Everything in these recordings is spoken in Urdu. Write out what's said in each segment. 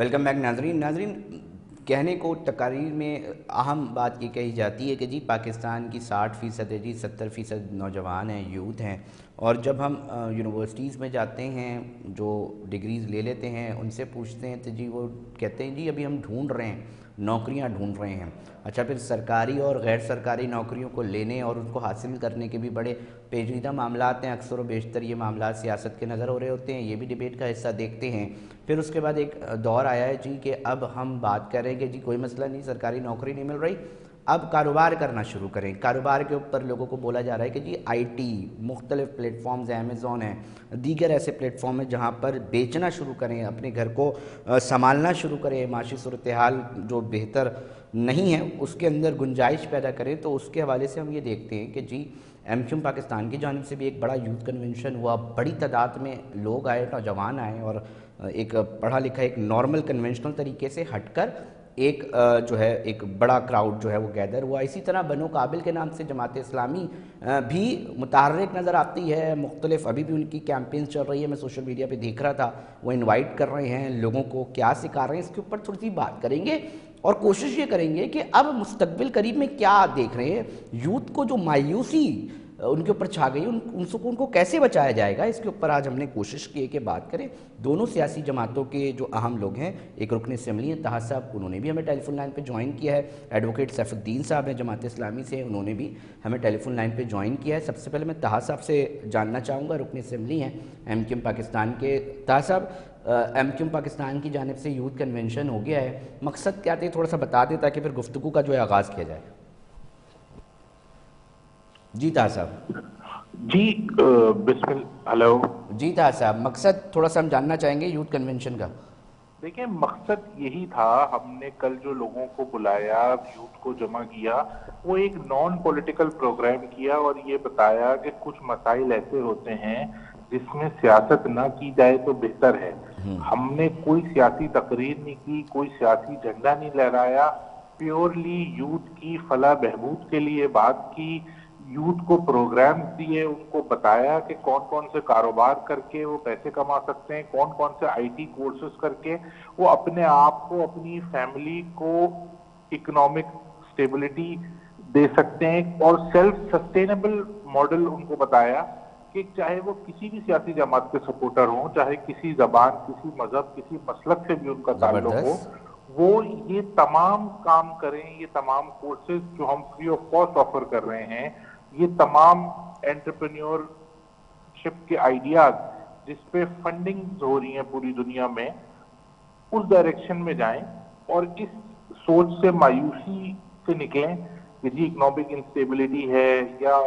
ویلکم بیک ناظرین کہنے کو تقاریر میں اہم بات یہ کہی جاتی ہے کہ جی پاکستان کی 60% ہے جی 70% نوجوان ہیں، یوتھ ہیں، اور جب ہم یونیورسٹیز میں جاتے ہیں جو ڈگریز لے لیتے ہیں ان سے پوچھتے ہیں تو جی وہ کہتے ہیں جی ابھی ہم ڈھونڈ رہے ہیں، نوکریاں ڈھونڈ رہے ہیں۔ اچھا، پھر سرکاری اور غیر سرکاری نوکریوں کو لینے اور ان کو حاصل کرنے کے بھی بڑے پیچیدہ معاملات ہیں، اکثر و بیشتر یہ معاملات سیاست کے نظر ہو رہے ہوتے ہیں، یہ بھی ڈیبیٹ کا حصہ دیکھتے ہیں۔ پھر اس کے بعد ایک دور آیا ہے جی کہ اب ہم بات کریں کہ جی کوئی مسئلہ نہیں، سرکاری نوکری نہیں مل رہی، اب کاروبار کرنا شروع کریں۔ کاروبار کے اوپر لوگوں کو بولا جا رہا ہے کہ جی آئی ٹی مختلف پلیٹ فارمز ہیں، امیزون ہیں، دیگر ایسے پلیٹ فارم ہیں جہاں پر بیچنا شروع کریں، اپنے گھر کو سنبھالنا شروع کریں، معاشی صورتحال جو بہتر نہیں ہے اس کے اندر گنجائش پیدا کریں۔ تو اس کے حوالے سے ہم یہ دیکھتے ہیں کہ جی ایم کیو ایم پاکستان کی جانب سے بھی ایک بڑا یوتھ کنونشن ہوا، بڑی تعداد میں لوگ آئے، نوجوان آئے، اور ایک پڑھا لکھا ایک نارمل کنونشنل طریقے سے ہٹ کر ایک جو ہے ایک بڑا کراؤڈ جو ہے وہ گیدر ہوا۔ اسی طرح بنو قابل کے نام سے جماعت اسلامی بھی متحرک نظر آتی ہے، مختلف ابھی بھی ان کی کیمپینز چل رہی ہے، میں سوشل میڈیا پہ دیکھ رہا تھا، وہ انوائٹ کر رہے ہیں لوگوں کو، کیا سکھا رہے ہیں اس کے اوپر تھوڑی سی بات کریں گے، اور کوشش یہ کریں گے کہ اب مستقبل قریب میں کیا دیکھ رہے ہیں، یوتھ کو جو مایوسی ان کے اوپر چھا گئی ان سکون کو کیسے بچایا جائے گا، اس کے اوپر آج ہم نے کوشش کی ہے کہ بات کریں۔ دونوں سیاسی جماعتوں کے جو اہم لوگ ہیں، ایک رکن اسمبلی ہیں طاہر صاحب، انہوں نے بھی ہمیں ٹیلی فون لائن پہ جوائن کیا ہے، ایڈوکیٹ سیف الدین صاحب ہیں جماعت اسلامی سے، انہوں نے بھی ہمیں ٹیلی فون لائن پہ جوائن کیا ہے۔ سب سے پہلے میں طاہر صاحب سے جاننا چاہوں گا، رکن اسمبلی ہیں ایم کیو ایم پاکستان کے۔ طاہر صاحب، ایم کیو ایم پاکستان کی جانب سے یوتھ کنونشن ہو گیا ہے، مقصد کیا تھے تھوڑا سا بتا دیں تاکہ پھر گفتگو کا جو ہے آغاز کیا جائے۔ جی طاہر صاحب۔ جی بسم اللہ، ہلو جی طاہر صاحب، مقصد تھوڑا سا ہم جاننا چاہیں گے یوتھ کنونشن کا۔ دیکھیں، مقصد یہی تھا، ہم نے کل جو لوگوں کو بلایا، یوتھ کو جمع کیا، وہ ایک نان پولیٹیکل پروگرام کیا اور یہ بتایا کہ کچھ مسائل ایسے ہوتے ہیں جس میں سیاست نہ کی جائے تو بہتر ہے۔ ہم نے کوئی سیاسی تقریر نہیں کی، کوئی سیاسی جھنڈا نہیں لہرایا، پیورلی یوتھ کی فلاح بہبود کے لیے بات کی، یوتھ کو پروگرامز دیے، ان کو بتایا کہ کون کون سے کاروبار کر کے وہ پیسے کما سکتے ہیں، کون کون سے آئی ٹی کورسز کر کے وہ اپنے آپ کو، اپنی فیملی کو اکنامک سٹیبلٹی دے سکتے ہیں، اور سیلف سسٹینیبل ماڈل ان کو بتایا کہ چاہے وہ کسی بھی سیاسی جماعت کے سپورٹر ہوں، چاہے کسی زبان، کسی مذہب، کسی مسلک سے بھی ان کا تعلق ہو، زبردست۔ وہ یہ تمام کام کریں۔ یہ تمام کورسز جو ہم فری آف کاسٹ آفر کر رہے ہیں، یہ تمام انٹرپرینیور شپ کے آئیڈیاز جس پہ فنڈنگ ہو رہی ہیں پوری دنیا میں، اس ڈائریکشن میں جائیں، اور اس سوچ سے، مایوسی سے نکلیں کہ جی اکنامک انسٹیبلٹی ہے یا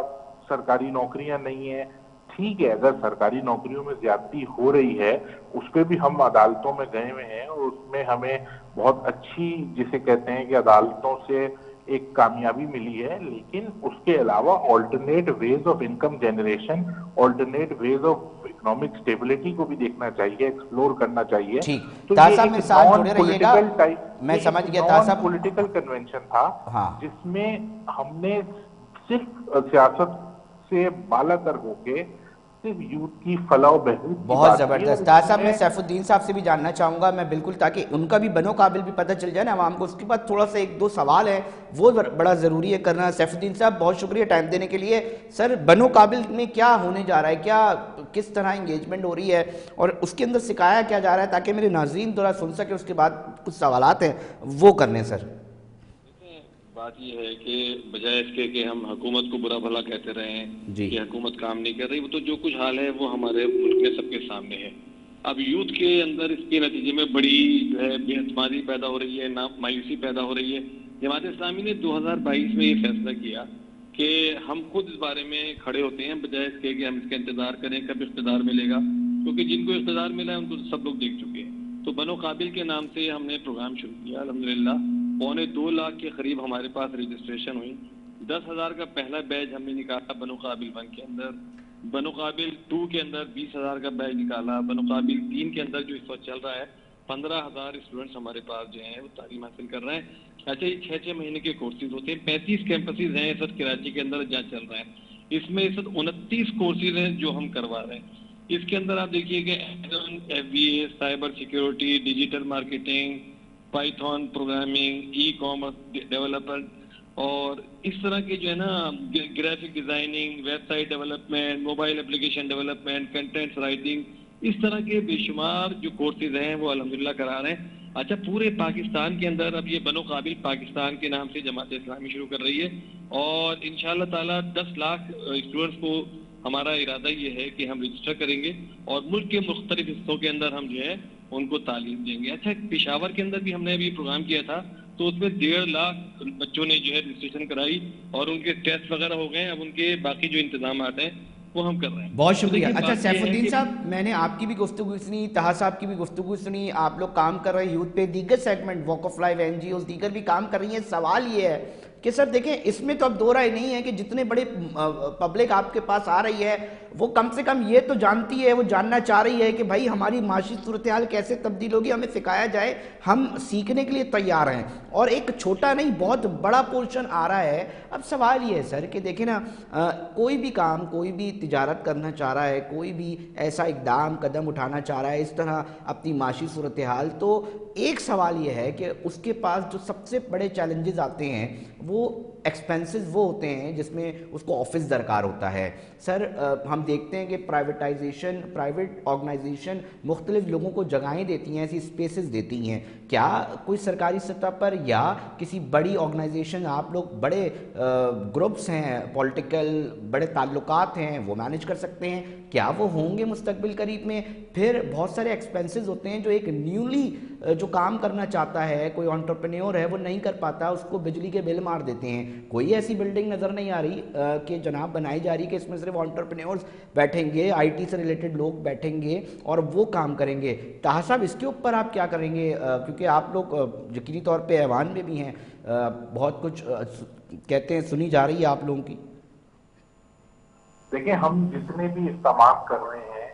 سرکاری نوکریاں نہیں ہیں۔ ٹھیک ہے، اگر سرکاری نوکریوں میں زیادتی ہو رہی ہے، اس پہ بھی ہم عدالتوں میں گئے ہوئے ہیں، اور اس میں ہمیں بہت اچھی، جسے کہتے ہیں کہ عدالتوں سے ایک کامیابی ملی ہے، لیکن اس کے علاوہ alternate ways of income generation, alternate ways of economic stability کو بھی دیکھنا چاہیے، ایکسپلور کرنا چاہیے۔ ٹھیک، تو طاہر یہ صاحب ایک میرے ساتھ نان جڑے رہیے گا، پولیٹیکل ٹائپ، میں یہ ایک سمجھ گیا طاہر نان صاحب۔ پولیٹیکل کنونشن تھا ہاں، جس میں ہم نے صرف سیاست سے بالا تر ہو کے صرف یوتھ کی فلاح و بہبود کی بہت بات کی، اور زبردست۔ طاہر اس صاحب، میں میں سیف الدین صاحب سے بھی جاننا چاہوں گا، میں بالکل، تاکہ ان کا بھی بنو قابل بھی پتہ چل جائے نا عوام کو۔ اس کے بعد تھوڑا سا ایک دو سوال ہے، وہ بڑا ضروری ہے کرنا۔ سیف الدین صاحب، بہت شکریہ ٹائم دینے کے لیے۔ سر، بنو قابل میں کیا ہونے جا رہا ہے، کیا کس طرح انگیجمنٹ ہو رہی ہے، اور اس کے اندر سکھایا کیا جا رہا ہے، تاکہ میرے ناظرین تھوڑا سن سکے، اس کے بعد کچھ سوالات ہیں وہ کرنے سر۔ بات یہ ہے کہ بجائے اس کے کہ ہم حکومت کو برا بھلا کہتے رہے ہیں جی، کہ حکومت کام نہیں کر رہی، وہ تو جو کچھ حال ہے وہ ہمارے ملک میں سب کے سامنے ہے۔ اب یوتھ کے اندر اس کے نتیجے میں بڑی جو ہے بے اعتمادی پیدا ہو رہی ہے، مایوسی پیدا ہو رہی ہے۔ جماعت اسلامی نے 2022 میں یہ فیصلہ کیا کہ ہم خود اس بارے میں کھڑے ہوتے ہیں، بجائے اس کے کہ ہم اس کا انتظار کریں کب اقتدار ملے گا، کیونکہ جن کو اقتدار ملا ہے ان کو سب لوگ دیکھ چکے ہیں۔ تو بنو قابل کے نام سے ہم نے پروگرام شروع کیا، الحمدللہ 2.25 لاکھ کے قریب ہمارے پاس رجسٹریشن ہوئی۔ 10,000 کا پہلا بیچ ہم نے نکالا بنو قابل 1 کے اندر، بنو قابل 2 کے اندر 20,000 کا بیچ نکالا، بنو قابل 3 کے اندر جو اس وقت چل رہا ہے 15,000 اسٹوڈنٹس ہمارے پاس جو ہیں وہ تعلیم حاصل کر رہے ہیں۔ اچھا، یہ 6 مہینے کے کورسز ہوتے ہیں، 35 کیمپسز ہیں اس وقت کراچی کے اندر جہاں چل رہا ہے۔ اس میں اس وقت 29 کورسز ہیں جو ہم کروا رہے ہیں۔ اس کے اندر آپ دیکھیے کہ FBA، cyber security, digital marketing, python programming, e commerce development, اور اس طرح کے جو ہے نا graphic designing, web site development, mobile application development, content writing, اس طرح کے بے شمار جو کورسز ہیں وہ الحمدللہ کرا رہے ہیں. اچھا، پورے پاکستان کے اندر اب یہ بنو قابل پاکستان کے نام سے جماعت اسلامی شروع کر رہی ہے، اور انشاءاللہ تعالیٰ 10 لاکھ اسٹوڈنٹس کو ہمارا ارادہ یہ ہے کہ ہم رجسٹر کریں گے اور ملک کے مختلف حصوں کے اندر ہم جو ہے ان کو تعلیم دیں گے. اچھا، پشاور کے اندر بھی ہم نے ابھی پروگرام کیا تھا، تو اس میں 1.5 لاکھ بچوں نے جو ہے رجسٹریشن کرائی اور ان کے ٹیسٹ وغیرہ ہو گئے. اب ان کے باقی جو انتظامات ہیں وہ ہم کر رہے ہیں. بہت شکریہ. اچھا سیف الدین صاحب، میں نے آپ کی بھی گفتگو سنی، طہا صاحب کی بھی گفتگو سنی، آپ لوگ کام کر رہے ہیں یوتھ پہ، دیگر segment walk of life NGOs دیگر بھی کام کر رہی ہیں. سوال یہ ہے کہ سر دیکھیں، اس میں تو اب دو رائے نہیں ہے کہ جتنے بڑے پبلک آپ کے پاس آ رہی ہے وہ کم سے کم یہ تو جانتی ہے، وہ جاننا چاہ رہی ہے کہ بھائی ہماری معاشی صورتحال کیسے تبدیل ہوگی، ہمیں سکھایا جائے، ہم سیکھنے کے لیے تیار ہیں. اور ایک چھوٹا نہیں بہت بڑا پورشن آ رہا ہے. اب سوال یہ ہے سر کہ دیکھیں نا، کوئی بھی کام، کوئی بھی تجارت کرنا چاہ رہا ہے، کوئی بھی ایسا اقدام قدم اٹھانا چاہ رہا ہے اس طرح اپنی معاشی صورتحال، تو ایک سوال یہ ہے کہ اس کے پاس جو سب سے بڑے چیلنجز آتے ہیں وہ ایکسپینسز وہ ہوتے ہیں جس میں اس کو آفس درکار ہوتا ہے. سر ہم دیکھتے ہیں کہ پرائیویٹائزیشن، پرائیویٹ آرگنائزیشن مختلف لوگوں کو جگہیں دیتی ہیں، ایسی اسپیسز دیتی ہیں. کیا کوئی سرکاری سطح پر یا کسی بڑی آرگنائزیشن، آپ لوگ بڑے گروپس ہیں پولیٹیکل، بڑے تعلقات ہیں، وہ مینیج کر سکتے ہیں؟ کیا وہ ہوں گے مستقبل قریب میں؟ پھر بہت سارے ایکسپینسز ہوتے ہیں جو ایک نیولی جو کام کرنا چاہتا ہے، کوئی انٹرپرینیور ہے وہ نہیں کر پاتا، اس کو بجلی کے بل مار دیتے ہیں. کوئی ایسی بلڈنگ نظر نہیں آ رہی کہ جناب بنائی جا رہی کہ اس میں صرف انٹرپرینیورز بیٹھیں گے، IT سے ریلیٹڈ لوگ بیٹھیں گے اور وہ کام کریں گے. طاہر صاحب، اس کے اوپر آپ کیا کریں گے؟ کیونکہ آپ لوگ یقینی طور پہ ایوان میں بھی ہیں، بہت کچھ کہتے ہیں، سنی جا رہی ہے آپ لوگوں کی. دیکھیں، ہم جتنے بھی اقدامات کر رہے ہیں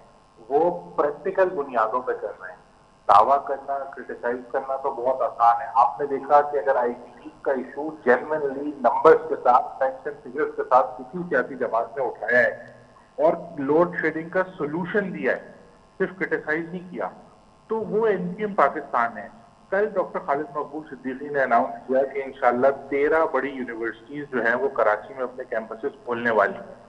وہ پریکٹیکل بنیادوں پہ کر رہے ہیں. دعویٰ کرنا، کرٹیسائز کرنا تو بہت آسان ہے. آپ نے دیکھا کہ اگر IPT کا ایشو جینوئنلی نمبرز کے ساتھ، فیکٹس اینڈ فگرز کے ساتھ کسی سیاسی جماعت نے اٹھایا ہے اور لوڈ شیڈنگ کا سولوشن دیا ہے، صرف کرٹیسائز نہیں کیا، تو وہ NPM پاکستان ہے. کل ڈاکٹر خالد مقبول صدیقی نے اناؤنس کیا کہ انشاءاللہ 13 بڑی یونیورسٹیز جو ہیں وہ کراچی میں اپنے کیمپسز کھولنے والی ہیں.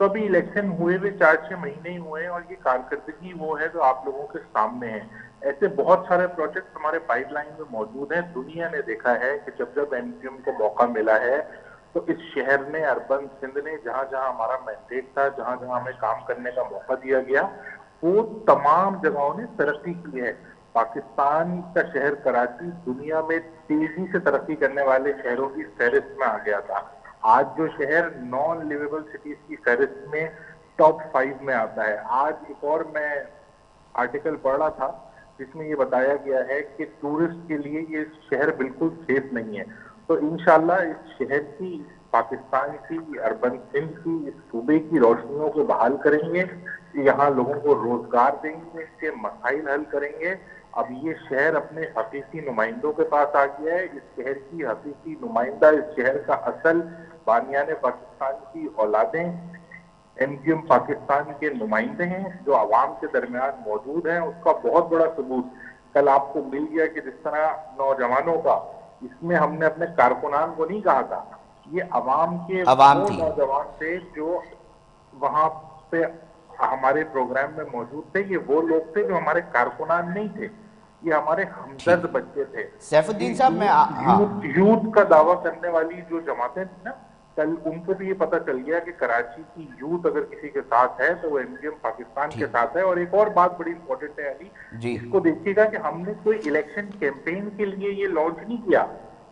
تو ابھی الیکشن ہوئے ہوئے 4-6 مہینے ہی ہوئے ہیں اور یہ کارکردگی وہ ہے جو آپ لوگوں کے سامنے ہے. ایسے بہت سارے پروجیکٹ ہمارے پائپ لائن میں موجود ہیں. دنیا نے دیکھا ہے کہ جب جب NPM کو موقع ملا ہے تو اس شہر نے، اربن سندھ نے، جہاں جہاں ہمارا مینڈیٹ تھا، جہاں جہاں ہمیں کام کرنے کا موقع دیا گیا، وہ تمام جگہوں نے ترقی کی ہے. پاکستان کا شہر کراچی دنیا میں تیزی سے ترقی کرنے والے شہروں کی فہرست میں آ گیا تھا. آج جو شہر نان لیویبل سٹیز کی فہرست میں ٹاپ 5 میں آتا ہے. آج ایک اور میں آرٹیکل پڑھ رہا تھا جس میں یہ بتایا گیا ہے کہ ٹورسٹ کے لیے یہ شہر بالکل سیف نہیں ہے. تو انشاءاللہ اس شہر کی، پاکستان کی، اربن سندھ کی، اس صوبے کی روشنیوں کو بحال کریں گے، یہاں لوگوں کو روزگار دیں گے، اس کے مسائل حل کریں گے. اب یہ شہر اپنے حقیقی نمائندوں کے پاس آ گیا ہے. اس شہر کی حقیقی نمائندہ، اس شہر کا اصل بانیان پاکستان کی اولادیں NPM پاکستان کے نمائندے ہیں جو عوام کے درمیان موجود ہیں. اس کا بہت بڑا ثبوت کل آپ کو مل گیا کہ جس طرح نوجوانوں کا، اس میں ہم نے اپنے کارکنان کو نہیں کہا تھا، یہ عوام کے وہ نوجوان تھے جو وہاں پہ ہمارے پروگرام میں موجود تھے. یہ وہ لوگ تھے جو ہمارے کارکنان نہیں تھے، یہ ہمارے ہمدرد بچے تھے. سیف الدین صاحب، یوتھ کا دعویٰ کرنے والی جو جماعتیں تھیں نا، کل ان کو بھی یہ پتہ چل گیا کہ کراچی کی یوتھ اگر کسی کے ساتھ ہے تو وہ NPM پاکستان کے ساتھ ہے. اور ایک اور بات بڑی امپورٹنٹ ہے علی، اس کو دیکھیے گا کہ ہم نے کوئی الیکشن کیمپین کے لیے یہ لانچ نہیں کیا.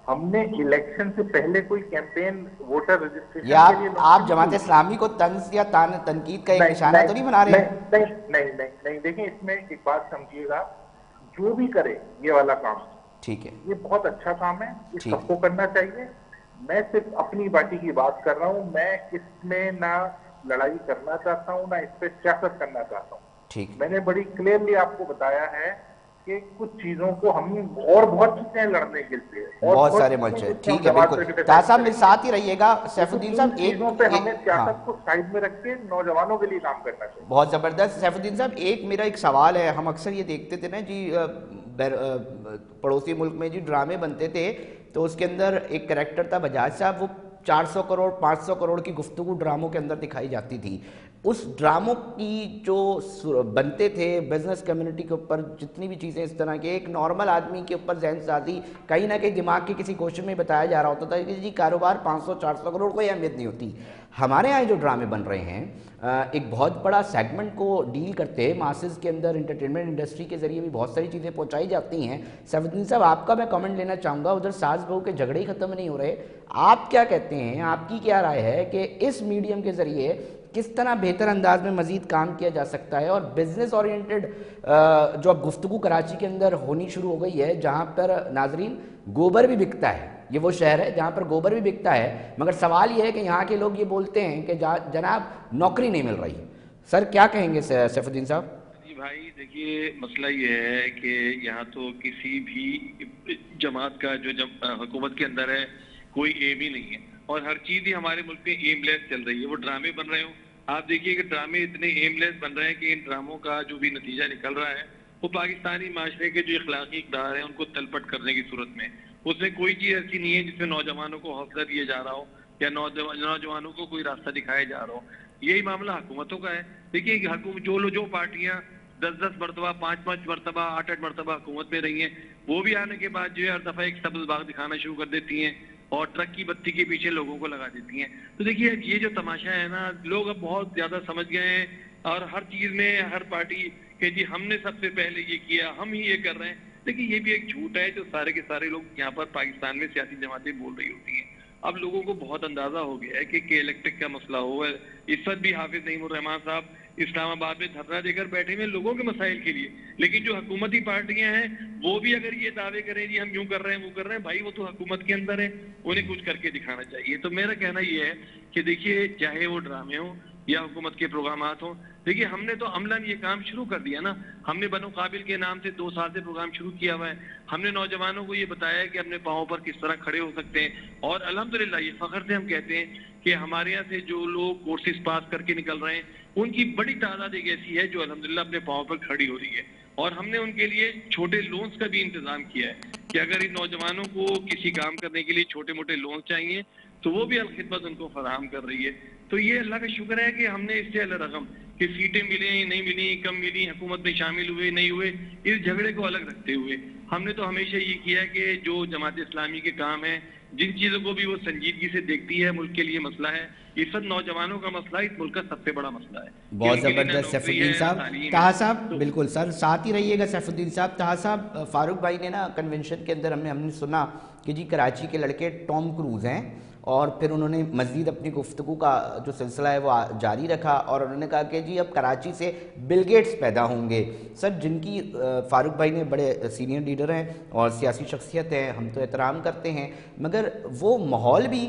ہم نے الیکشن سے پہلے کوئی کیمپین ووٹر رجسٹریشن کے لیے، آپ جماعت اسلامی کو طنز یا تنقید کا ایک نشانہ تو نہیں بنا رہے ہیں؟ نہیں. دیکھیں، اس میں ایک بات سمجھیے گا، جو بھی کرے یہ والا کام، ٹھیک ہے، یہ بہت اچھا کام ہے، یہ سب کو کرنا چاہیے. میں صرف اپنی پارٹی کی بات کر رہا ہوں. میں اس میں نہ لڑائی کرنا چاہتا ہوں، نہ اس پہ سیاست کرنا چاہتا ہوں. میں نے بڑی کلیئرلی آپ کو بتایا ہے کہ کچھ چیزوں کو ہم اور بہت چیزیں لڑنے کے لیے بہت سارے منچ ہیں. ٹھیک ہے بالکل. طاہر صاحب میرے ساتھ ہی رہیے گا. سیف الدین صاحب چیزوں پہ ہمیں ہاں سیاست کو سائڈ میں رکھ کے نوجوانوں کے لیے کام کرنا چاہیے. بہت زبردست. سیف الدین صاحب ایک میرا ایک سوال ہے. ہم اکثر یہ دیکھتے تھے نا جی پڑوسی ملک میں جی ڈرامے بنتے تھے تو اس کے اندر ایک کریکٹر تھا بجاج صاحب, وہ 400 کروڑ 500 کروڑ کی گفتگو ڈراموں کے اندر دکھائی جاتی تھی. اس ڈراموں کی جو بنتے تھے بزنس کمیونٹی کے اوپر جتنی بھی چیزیں اس طرح کے ایک نارمل آدمی کے اوپر ذہن سازی کہیں نہ کہیں دماغ کے کسی کوشچن میں بتایا جا رہا ہوتا تھا کہ جی کاروبار 500-400 کروڑ کوئی اہمیت نہیں ہوتی. ہمارے یہاں جو ڈرامے بن رہے ہیں ایک بہت بڑا سیگمنٹ کو ڈیل کرتے ہیں ماسز کے اندر, انٹرٹینمنٹ انڈسٹری کے ذریعے بھی بہت ساری چیزیں پہنچائی جاتی ہیں. سیف الدین صاحب آپ کا میں کامنٹ لینا چاہوں گا. ادھر ساس بہو کے جھگڑے ہی ختم نہیں ہو رہے, آپ کیا کہتے ہیں, آپ کی کیا رائے ہے کہ اس میڈیم کے ذریعے کس طرح بہتر انداز میں مزید کام کیا جا سکتا ہے؟ اور بزنس اورینٹڈ جو اب گفتگو کراچی کے اندر ہونی شروع ہو گئی ہے جہاں پر ناظرین گوبر بھی بکتا ہے, یہ وہ شہر ہے جہاں پر گوبر بھی بکتا ہے, مگر سوال یہ ہے کہ یہاں کے لوگ یہ بولتے ہیں کہ جناب نوکری نہیں مل رہی. سر کیا کہیں گے سیف الدین صاحب؟ جی بھائی دیکھیے مسئلہ یہ ہے کہ یہاں تو کسی بھی جماعت کا جو حکومت کے اندر ہے کوئی ایم ہی نہیں ہے, اور ہر چیز ہی ہمارے ملک میں ایم لیس چل رہی ہے. وہ ڈرامے بن رہے ہوں, آپ دیکھیے کہ ڈرامے اتنے ایم لیس بن رہے ہیں کہ ان ڈراموں کا جو بھی نتیجہ نکل رہا ہے وہ پاکستانی معاشرے کے جو اخلاقی اقدار ہیں ان کو تلپٹ کرنے کی صورت میں. اس میں کوئی چیز ایسی نہیں ہے جس میں نوجوانوں کو حوصلہ دیا جا رہا ہو یا نوجوانوں کو کوئی راستہ دکھایا جا رہا ہو. یہی معاملہ حکومتوں کا ہے. دیکھیے جو پارٹیاں 10 مرتبہ 5 مرتبہ 8 مرتبہ حکومت میں رہی ہیں وہ بھی آنے کے بعد جو ہے ہر دفعہ ایک سبز باغ دکھانا شروع کر دیتی ہیں اور ٹرک کی بتی کے پیچھے لوگوں کو لگا دیتی ہیں. تو دیکھیے یہ جو تماشا ہے نا, لوگ اب بہت زیادہ سمجھ گئے ہیں اور ہر چیز میں ہر پارٹی کہ جی ہم نے سب سے پہلے یہ کیا, ہم ہی یہ کر رہے ہیں. دیکھیے یہ بھی ایک جھوٹ ہے جو سارے کے سارے لوگ یہاں پر پاکستان میں سیاسی جماعتیں بول رہی ہوتی ہیں. اب لوگوں کو بہت اندازہ ہو گیا ہے کہ الیکٹرک کا مسئلہ ہو. اس وقت بھی حافظ نعیم الرحمان صاحب اسلام آباد میں دھرنا دے کر بیٹھے ہوئے لوگوں کے مسائل کے لیے, لیکن جو حکومتی پارٹیاں ہیں وہ بھی اگر یہ دعوے کریں جی ہم یوں کر رہے ہیں وہ کر رہے ہیں, بھائی وہ تو حکومت کے اندر ہے, انہیں کچھ کر کے دکھانا چاہیے. تو میرا کہنا یہ ہے کہ دیکھیے چاہے وہ ڈرامے ہوں یا حکومت کے پروگرامات ہوں, دیکھیے ہم نے تو عملاً یہ کام شروع کر دیا نا. ہم نے بنو قابل کے نام سے 2 سال سے پروگرام شروع کیا ہوا ہے. ہم نے نوجوانوں کو یہ بتایا ہے کہ اپنے پاؤں پر کس طرح کھڑے ہو سکتے ہیں, اور الحمدللہ یہ فخر سے ہم کہتے ہیں کہ ہمارے یہاں سے جو لوگ کورسز پاس کر کے نکل رہے ہیں ان کی بڑی تعداد ایک ایسی ہے جو الحمدللہ اپنے پاؤں پر کھڑی ہو رہی ہے. اور ہم نے ان کے لیے چھوٹے لونز کا بھی انتظام کیا ہے کہ اگر ان نوجوانوں کو کسی کام کرنے کے لیے چھوٹے موٹے لونز چاہیے تو وہ بھی الخدمت ان کو فراہم کر رہی ہے. تو یہ اللہ کا شکر ہے کہ ہم نے اس سے الرغم کہ سیٹیں ملیں نہیں ملیں, کم ملی, حکومت میں شامل ہوئے نہیں ہوئے, اس جھگڑے کو الگ رکھتے ہوئے ہم نے تو ہمیشہ یہ کیا کہ جو جماعت اسلامی کے کام ہیں جن چیزوں کو بھی وہ سنجیدگی سے دیکھتی ہے, ملک کے لیے مسئلہ ہے, اس وقت نوجوانوں کا مسئلہ اس ملک کا سب سے بڑا مسئلہ ہے. بہت زبردست سیف الدین صاحب. طاہر صاحب بالکل سر ساتھ ہی رہیے گا. سیف الدین صاحب, طاہر صاحب فاروق بھائی نے نا کنونشن کے اندر ہم نے سنا کہ جی کراچی کے لڑکے ٹام کروز ہیں, اور پھر انہوں نے مزید اپنی گفتگو کا جو سلسلہ ہے وہ جاری رکھا اور انہوں نے کہا کہ جی اب کراچی سے بل گیٹس پیدا ہوں گے. سر جن کی فاروق بھائی نے بڑے سینئر لیڈر ہیں اور سیاسی شخصیت ہیں, ہم تو احترام کرتے ہیں, مگر وہ ماحول بھی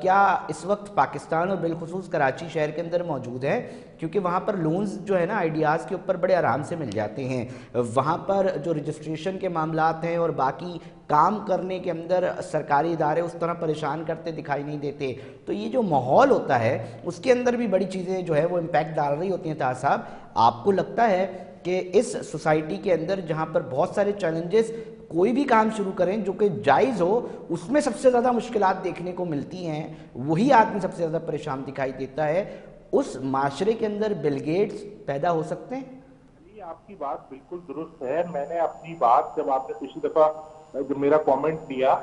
کیا اس وقت پاکستان اور بالخصوص کراچی شہر کے اندر موجود ہے؟ کیونکہ وہاں پر لونز جو ہے نا آئیڈیاز کے اوپر بڑے آرام سے مل جاتے ہیں. وہاں پر جو رجسٹریشن کے معاملات ہیں اور باقی کام کرنے کے اندر سرکاری ادارے اس طرح پریشان کرتے دکھائی نہیں دیتے. تو یہ جو ماحول ہوتا ہے اس کے اندر بھی بڑی چیزیں جو ہے وہ امپیکٹ ڈال رہی ہوتی ہیں. طاہر صاحب آپ کو لگتا ہے کہ اس سوسائٹی کے اندر جہاں پر بہت سارے چیلنجز, کوئی بھی کام شروع کریں جو کہ جائز ہو اس میں سب سے زیادہ مشکلات دیکھنے کو ملتی ہیں, وہی آدمی سب سے زیادہ پریشان دکھائی دیتا ہے, اس معاشرے کے اندر بل گیٹس پیدا ہو سکتے ہیں؟ آپ کی بات بالکل درست ہے. میں نے اپنی بات جب آپ نے پچھلی دفعہ جب میرا کامنٹ دیا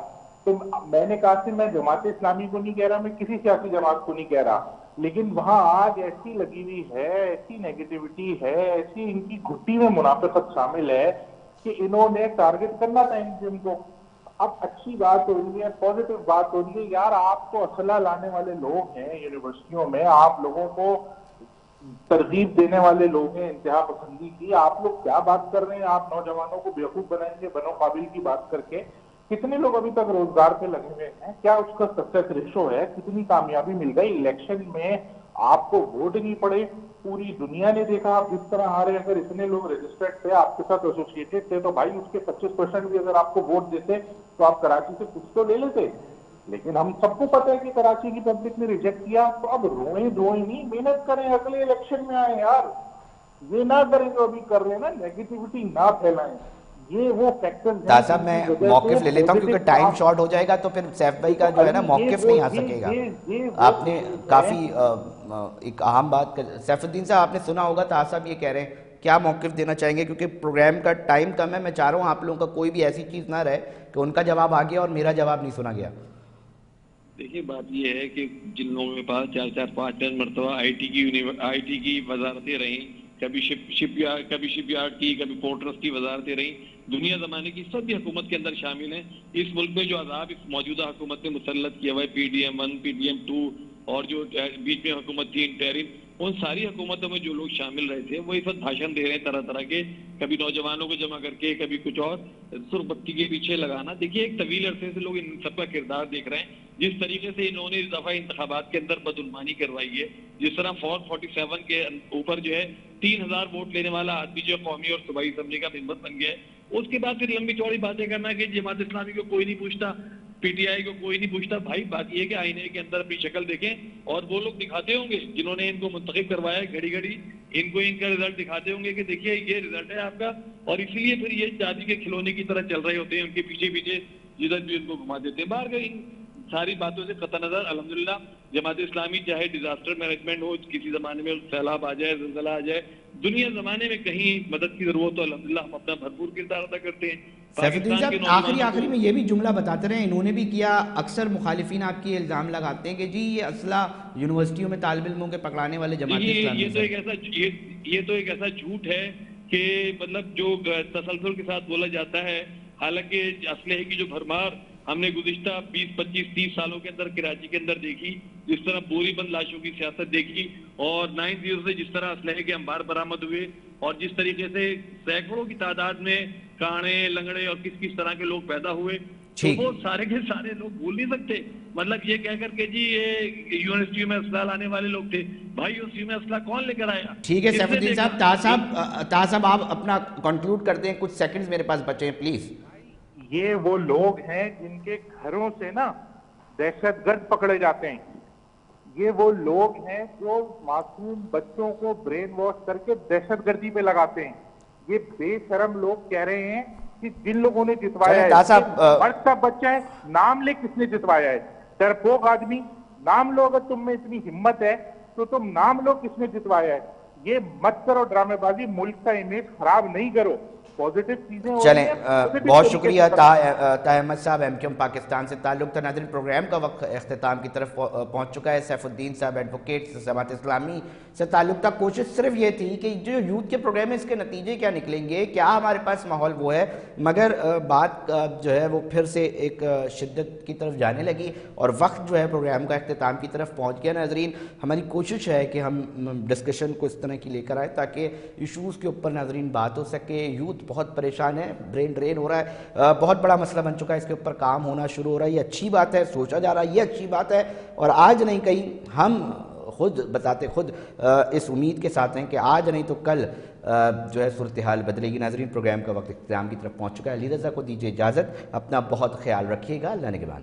تو میں نے کہا کہ میں جماعت اسلامی کو نہیں کہہ رہا, میں کسی سیاسی جماعت کو نہیں کہہ رہا, لیکن وہاں آج ایسی لگی ہوئی ہے, ایسی نیگیٹیوٹی ہے, ایسی ان کی گھٹی میں منافقت شامل ہے کہ انہوں نے ٹارگٹ کرنا تھا ان کو. اب اچھی بات ہو رہی ہے, پازیٹیو بات ہو رہی ہے, یار آپ کو اسلحہ لانے والے لوگ ہیں یونیورسٹیوں میں, آپ لوگوں کو ترغیب دینے والے لوگ ہیں انتہا پسندی کی, آپ لوگ کیا بات کر رہے ہیں؟ آپ نوجوانوں کو بیوقوف بنائیں گے بنو قابل کی بات کر کے. کتنے لوگ ابھی تک روزگار پہ لگے ہوئے ہیں, کیا اس کا سکسیس ریشو ہے, کتنی کامیابی مل گئی الیکشن میں, آپ کو ووٹ نہیں پڑے, پوری دنیا نے دیکھا آپ جس طرح ہارے, اگر اتنے لوگ رجسٹرڈ تھے آپ کے ساتھ ایسوسیٹڈ تھے تو بھائی اس کے 25% بھی اگر آپ کو ووٹ دیتے تو آپ کراچی سے کچھ تو لے لیتے. لیکن ہم سب کو پتہ ہے کہ کراچی کی پبلک نے ریجیکٹ کیا, تو اب روئیں دھوئیں نہیں, محنت کریں, اگلے الیکشن میں آئیں یار. یہ نہ کریں جو ابھی کر رہے ہیں نا, نیگیٹیوٹی نہ پھیلائیں. یہ وہ فیکٹرز ہیں. طاہر صاحب میں موقف لے لیتا ہوں کیونکہ ٹائم شارٹ ہو جائے گا تو پھر سیف بھائی کا جو ہے نا موقف نہیں آ سکے گا. آپ نے کافی ایک اہم بات سیف الدین صاحب آپ نے سنا ہوگا طاہر صاحب یہ کہہ رہے ہیں, کیا موقف دینا چاہیں گے کیونکہ پروگرام کا ٹائم کم ہے. میں چاہ رہا ہوں آپ لوگوں کا کوئی بھی ایسی چیز نہ رہے کہ ان کا جواب آ گیا اور میرا جواب نہیں سنا گیا. دیکھیے بات یہ ہے کہ جن لوگوں کے پاس 4-5 مرتبہ آئی ٹی کی وزارتیں رہیں, کبھی شپ یارڈ کی, کبھی پورٹرس کی وزارتیں رہیں, دنیا زمانے کی سب بھی حکومت کے اندر شامل ہیں. اس ملک میں جو عذاب اس موجودہ حکومت نے مسلط کیا ہوا ہے, PDM-1, PDM-2 اور جو بیچ میں حکومت تھی انٹرم, ان ساری حکومتوں میں جو لوگ شامل رہے تھے وہ اس وقت بھاشن دے رہے ہیں طرح طرح کے, کبھی نوجوانوں کو جمع کر کے, کبھی کچھ اور سرخ بتی کے پیچھے لگانا. دیکھیے ایک طویل عرصے سے لوگ ان سب کا کردار دیکھ رہے ہیں. جس طریقے سے انہوں نے اس دفعہ انتخابات کے اندر بدعنوانی کروائی ہے, جس طرح فارم 47 کے اوپر جو ہے 3000 ووٹ لینے والا آدمی جو قومی اور صوبائی اسمبلی کا ممبر بن گیا ہے, اس کے بعد پھر لمبی چوڑی باتیں کرنا کہ جماعت اسلامی کو کوئی نہیں پوچھتا, PTI کو کوئی نہیں پوچھتا. بھائی بات یہ ہے کہ آئینے کے اندر اپنی شکل دیکھیں, اور وہ لوگ دکھاتے ہوں گے جنہوں نے ان کو منتخب کروایا ہے, گھڑی گھڑی ان کو ان کا رزلٹ دکھاتے ہوں گے کہ دیکھیے یہ رزلٹ ہے آپ کا, اور اسی لیے پھر یہ شادی کے کھلونے کی طرح چل رہے ہوتے ہیں, ان کے پیچھے پیچھے جدھر بھی ان کو گھما دیتے ہیں. باہر گئی ساری باتوں سے قطع نظر الحمدللہ جماعت اسلامی چاہے ڈیزاسٹر مینجمنٹ ہو, کسی زمانے میں سیلاب آ جائے, زلزلہ آ جائے, دنیا زمانے میں کہیں مدد کی ضرورت ہو, الحمدللہ ہم اپنا بھرپور کردار ادا کرتے ہیں. سیف الدین صاحب آخری میں یہ بھی جملہ بتاتے رہے, انہوں نے بھی کیا. اکثر مخالفین آپ کی الزام لگاتے ہیں کہ جی یہ اسلحہ یونیورسٹیوں میں طالب علموں کے پکڑانے والے جماعت اسلامی. یہ تو ایک ایسا جھوٹ ہے کہ مطلب جو تسلسل کے ساتھ بولا جاتا ہے. حالانکہ اسلحے کی جو بھرمار ہم نے گزشتہ 20, 25, 30 سالوں کے اندر کراچی کے اندر دیکھی, جس طرح بوری بند لاشوں کی سیاست دیکھی, اور 9/0 سے جس طرح اسلحے کے انبار برآمد ہوئے, اور جس طریقے سے سینکڑوں کی تعداد میں کاڑے, لنگڑے اور کس طرح کے لوگ پیدا ہوئے, تو وہ سارے کے سارے لوگ بھول نہیں سکتے. مطلب یہ کہہ کر کہ جی یہ یونیورسٹی میں اسلحہ لانے والے لوگ تھے. بھائی یونیورسٹی میں اسلحہ کون لے کر آیا؟ ٹھیک ہے سیف الدین صاحب. طاہر صاحب آپ اپنا کنکلوڈ کر دیں, کچھ سیکنڈز میرے پاس بچے ہیں پلیز. یہ وہ لوگ ہیں جن کے گھروں سے نا دہشت گرد پکڑے جاتے ہیں. یہ وہ لوگ ہیں جو معصوم بچوں کو برین واش کر کے دہشت گردی پہ لگاتے ہیں. یہ بے شرم لوگ کہہ رہے ہیں کہ جن لوگوں نے جتوایا ہے, مرتا بچہ ہے, نام لے کس نے جتوایا ہے. ڈرپوک آدمی, نام لو, اگر تم میں اتنی ہمت ہے تو تم نام لو کس نے جتوایا ہے. یہ مت کرو ڈرامے بازی, ملک کا امیج خراب نہیں کرو. چلیں بہت شکریہ طاہر احمد صاحب, MQM پاکستان سے تعلق تھا. ناظرین پروگرام کا وقت اختتام کی طرف پہنچ چکا ہے. سیف الدین صاحب ایڈوکیٹ جماعت اسلامی سے تعلق تھا. کوشش صرف یہ تھی کہ جو یوتھ کے پروگرام ہے اس کے نتیجے کیا نکلیں گے, کیا ہمارے پاس ماحول وہ ہے, مگر بات جو ہے وہ پھر سے ایک شدت کی طرف جانے لگی اور وقت جو ہے پروگرام کا اختتام کی طرف پہنچ گیا. ناظرین ہماری کوشش ہے کہ ہم ڈسکشن کو اس طرح کی لے کر آئیں تاکہ ایشوز کے اوپر ناظرین بات ہو سکے. یوتھ بہت پریشان ہے, برین ڈرین ہو رہا ہے, بہت بڑا مسئلہ بن چکا ہے, اس کے اوپر کام ہونا شروع ہو رہا ہے. یہ اچھی بات ہے, سوچا جا رہا ہے, یہ اچھی بات ہے, اور آج نہیں کہیں ہم خود بتاتے خود اس امید کے ساتھ ہیں کہ آج نہیں تو کل جو ہے صورتحال بدلے گی. ناظرین پروگرام کا وقت اختتام کی طرف پہنچ چکا ہے. علی رضا کو دیجیے اجازت, اپنا بہت خیال رکھیے گا. اللہ نگہبان.